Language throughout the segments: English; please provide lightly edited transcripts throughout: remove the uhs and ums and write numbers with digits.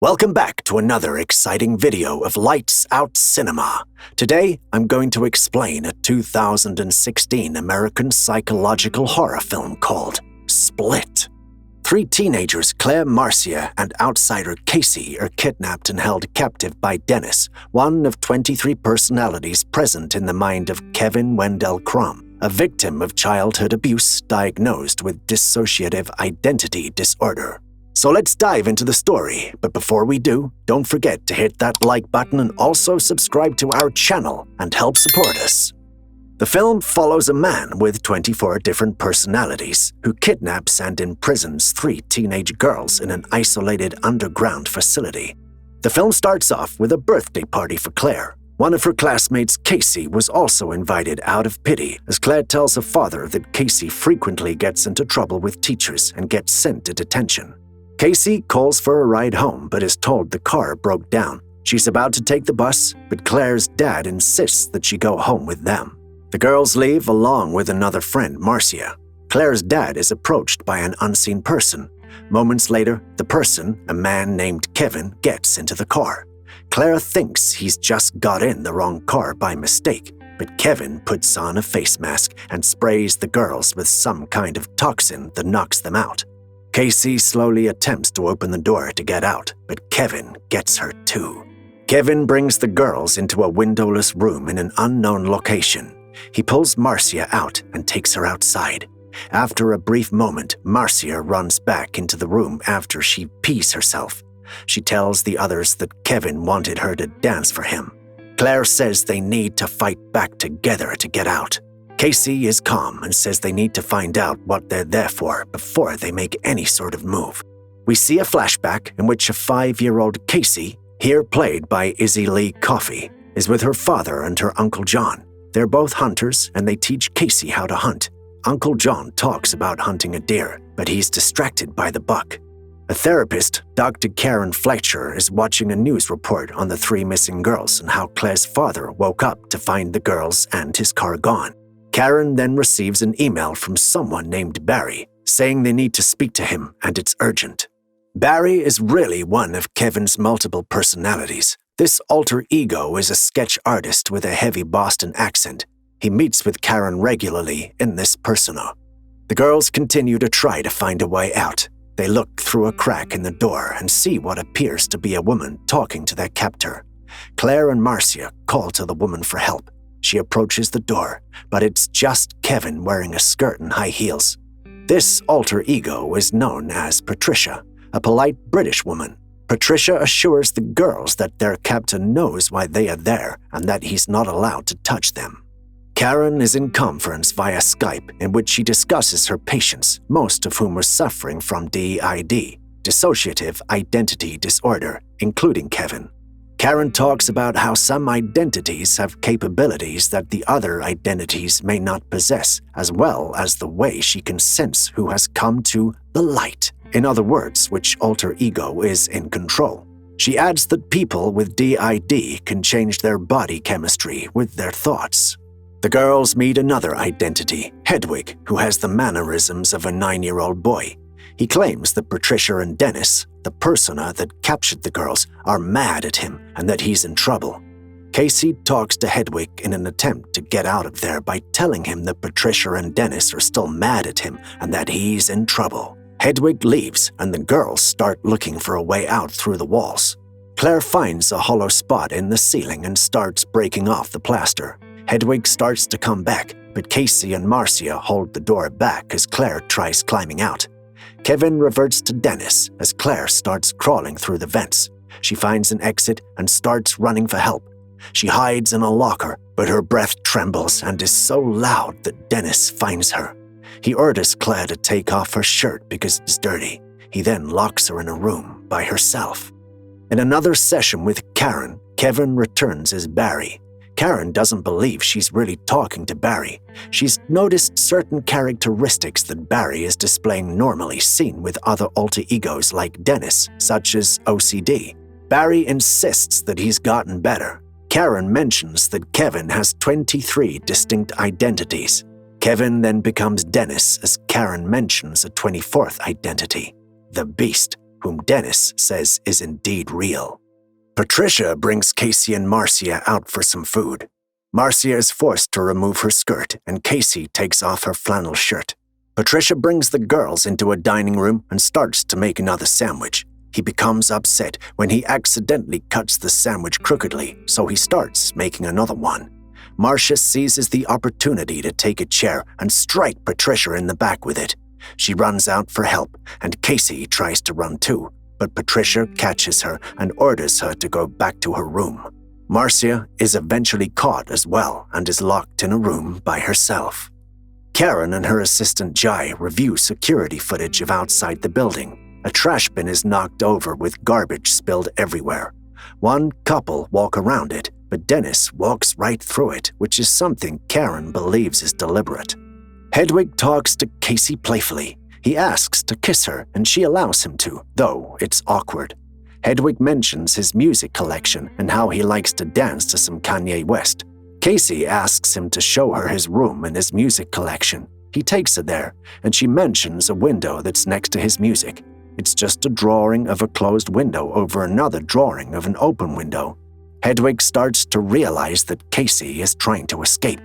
Welcome back to another exciting video of Lights Out Cinema. Today, I'm going to explain a 2016 American psychological horror film called Split. Three teenagers, Claire, Marcia, and outsider Casey, are kidnapped and held captive by Dennis, one of 23 personalities present in the mind of Kevin Wendell Crumb, a victim of childhood abuse diagnosed with dissociative identity disorder. So let's dive into the story, but before we do, don't forget to hit that like button and also subscribe to our channel and help support us. The film follows a man with 24 different personalities who kidnaps and imprisons three teenage girls in an isolated underground facility. The film starts off with a birthday party for Claire. One of her classmates, Casey, was also invited out of pity, as Claire tells her father that Casey frequently gets into trouble with teachers and gets sent to detention. Casey calls for a ride home but is told the car broke down. She's about to take the bus, but Claire's dad insists that she go home with them. The girls leave along with another friend, Marcia. Claire's dad is approached by an unseen person. Moments later, the person, a man named Kevin, gets into the car. Claire thinks he's just got in the wrong car by mistake, but Kevin puts on a face mask and sprays the girls with some kind of toxin that knocks them out. Casey slowly attempts to open the door to get out, but Kevin gets her too. Kevin brings the girls into a windowless room in an unknown location. He pulls Marcia out and takes her outside. After a brief moment, Marcia runs back into the room after she pees herself. She tells the others that Kevin wanted her to dance for him. Claire says they need to fight back together to get out. Casey is calm and says they need to find out what they're there for before they make any sort of move. We see a flashback in which a 5-year-old Casey, here played by Izzy Lee Coffey, is with her father and her Uncle John. They're both hunters and they teach Casey how to hunt. Uncle John talks about hunting a deer, but he's distracted by the buck. A therapist, Dr. Karen Fletcher, is watching a news report on the three missing girls and how Claire's father woke up to find the girls and his car gone. Karen then receives an email from someone named Barry, saying they need to speak to him and it's urgent. Barry is really one of Kevin's multiple personalities. This alter ego is a sketch artist with a heavy Boston accent. He meets with Karen regularly in this persona. The girls continue to try to find a way out. They look through a crack in the door and see what appears to be a woman talking to their captor. Claire and Marcia call to the woman for help. She approaches the door, but it's just Kevin wearing a skirt and high heels. This alter ego is known as Patricia, a polite British woman. Patricia assures the girls that their captain knows why they are there and that he's not allowed to touch them. Karen is in conference via Skype in which she discusses her patients, most of whom are suffering from DID, dissociative identity disorder, including Kevin. Karen talks about how some identities have capabilities that the other identities may not possess, as well as the way she can sense who has come to the light. In other words, which alter ego is in control. She adds that people with DID can change their body chemistry with their thoughts. The girls meet another identity, Hedwig, who has the mannerisms of a 9-year-old boy. He claims that Patricia and Dennis, the persona that captured the girls, are mad at him and that he's in trouble. Casey talks to Hedwig in an attempt to get out of there by telling him that Patricia and Dennis are still mad at him and that he's in trouble. Hedwig leaves and the girls start looking for a way out through the walls. Claire finds a hollow spot in the ceiling and starts breaking off the plaster. Hedwig starts to come back, but Casey and Marcia hold the door back as Claire tries climbing out. Kevin reverts to Dennis as Claire starts crawling through the vents. She finds an exit and starts running for help. She hides in a locker, but her breath trembles and is so loud that Dennis finds her. He orders Claire to take off her shirt because it's dirty. He then locks her in a room by herself. In another session with Karen, Kevin returns as Barry. Karen doesn't believe she's really talking to Barry. She's noticed certain characteristics that Barry is displaying normally seen with other alter egos like Dennis, such as OCD. Barry insists that he's gotten better. Karen mentions that Kevin has 23 distinct identities. Kevin then becomes Dennis as Karen mentions a 24th identity, the Beast, whom Dennis says is indeed real. Patricia brings Casey and Marcia out for some food. Marcia is forced to remove her skirt, and Casey takes off her flannel shirt. Patricia brings the girls into a dining room and starts to make another sandwich. He becomes upset when he accidentally cuts the sandwich crookedly, so he starts making another one. Marcia seizes the opportunity to take a chair and strike Patricia in the back with it. She runs out for help, and Casey tries to run too, but Patricia catches her and orders her to go back to her room. Marcia is eventually caught as well and is locked in a room by herself. Karen and her assistant Jai review security footage of outside the building. A trash bin is knocked over with garbage spilled everywhere. One couple walk around it, but Dennis walks right through it, which is something Karen believes is deliberate. Hedwig talks to Casey playfully. He asks to kiss her, and she allows him to, though it's awkward. Hedwig mentions his music collection and how he likes to dance to some Kanye West. Casey asks him to show her his room and his music collection. He takes her there, and she mentions a window that's next to his music. It's just a drawing of a closed window over another drawing of an open window. Hedwig starts to realize that Casey is trying to escape.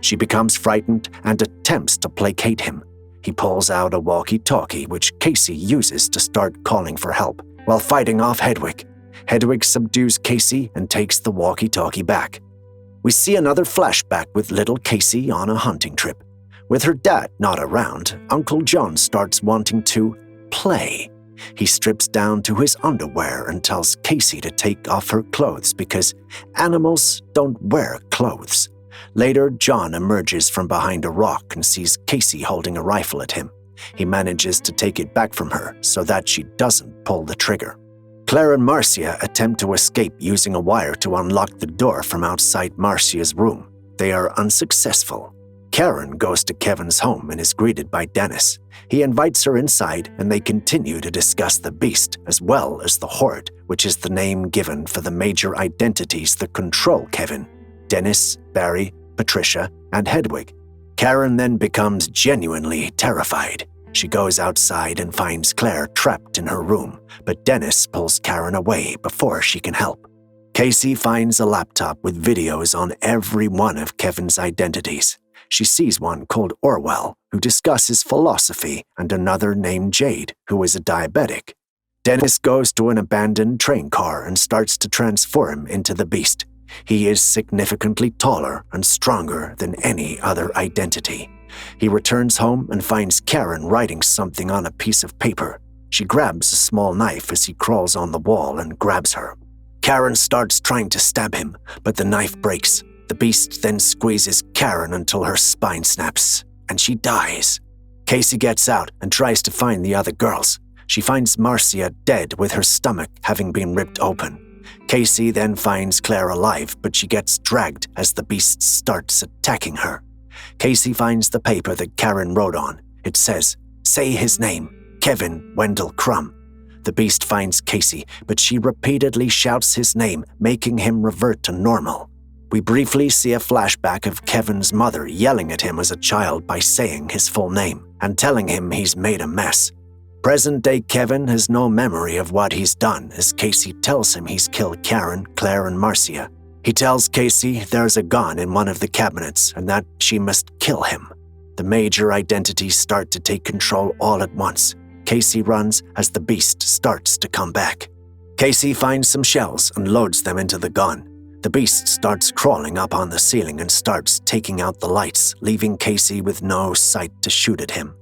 She becomes frightened and attempts to placate him. He pulls out a walkie-talkie, which Casey uses to start calling for help while fighting off Hedwig. Hedwig subdues Casey and takes the walkie-talkie back. We see another flashback with little Casey on a hunting trip. With her dad not around, Uncle John starts wanting to play. He strips down to his underwear and tells Casey to take off her clothes because animals don't wear clothes. Later, John emerges from behind a rock and sees Casey holding a rifle at him. He manages to take it back from her so that she doesn't pull the trigger. Claire and Marcia attempt to escape using a wire to unlock the door from outside Marcia's room. They are unsuccessful. Karen goes to Kevin's home and is greeted by Dennis. He invites her inside, and they continue to discuss the Beast as well as the Horde, which is the name given for the major identities that control Kevin: Dennis, Barry, Patricia, and Hedwig. Karen then becomes genuinely terrified. She goes outside and finds Claire trapped in her room, but Dennis pulls Karen away before she can help. Casey finds a laptop with videos on every one of Kevin's identities. She sees one called Orwell, who discusses philosophy, and another named Jade, who is a diabetic. Dennis goes to an abandoned train car and starts to transform into the Beast. He is significantly taller and stronger than any other identity. He returns home and finds Karen writing something on a piece of paper. She grabs a small knife as he crawls on the wall and grabs her. Karen starts trying to stab him, but the knife breaks. The Beast then squeezes Karen until her spine snaps, and she dies. Casey gets out and tries to find the other girls. She finds Marcia dead with her stomach having been ripped open. Casey then finds Claire alive, but she gets dragged as the Beast starts attacking her. Casey finds the paper that Karen wrote on. It says, "Say his name, Kevin Wendell Crumb." The Beast finds Casey, but she repeatedly shouts his name, making him revert to normal. We briefly see a flashback of Kevin's mother yelling at him as a child by saying his full name and telling him he's made a mess. Present-day Kevin has no memory of what he's done as Casey tells him he's killed Karen, Claire, and Marcia. He tells Casey there's a gun in one of the cabinets and that she must kill him. The major identities start to take control all at once. Casey runs as the Beast starts to come back. Casey finds some shells and loads them into the gun. The Beast starts crawling up on the ceiling and starts taking out the lights, leaving Casey with no sight to shoot at him.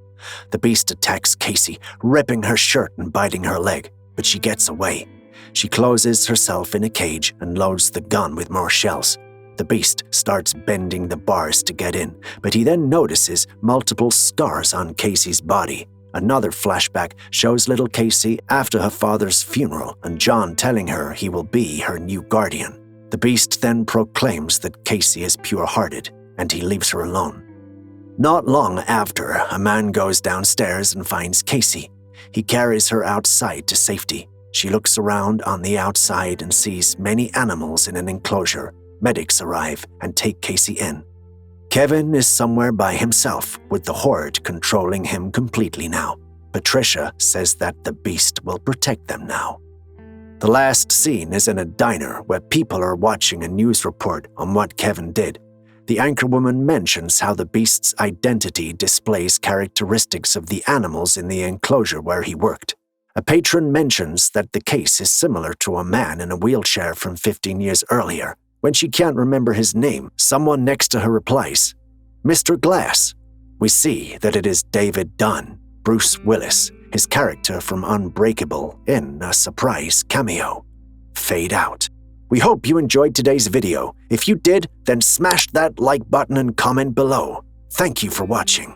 The Beast attacks Casey, ripping her shirt and biting her leg, but she gets away. She closes herself in a cage and loads the gun with more shells. The Beast starts bending the bars to get in, but he then notices multiple scars on Casey's body. Another flashback shows little Casey after her father's funeral and John telling her he will be her new guardian. The Beast then proclaims that Casey is pure-hearted, and he leaves her alone. Not long after, a man goes downstairs and finds Casey. He carries her outside to safety. She looks around on the outside and sees many animals in an enclosure. Medics arrive and take Casey in. Kevin is somewhere by himself, with the Horde controlling him completely now. Patricia says that the beast will protect them now. The last scene is in a diner where people are watching a news report on what Kevin did. The anchorwoman mentions how the beast's identity displays characteristics of the animals in the enclosure where he worked. A patron mentions that the case is similar to a man in a wheelchair from 15 years earlier. When she can't remember his name, someone next to her replies, "Mr. Glass." We see that it is David Dunn, Bruce Willis, his character from Unbreakable, in a surprise cameo. Fade out. We hope you enjoyed today's video. If you did, then smash that like button and comment below. Thank you for watching.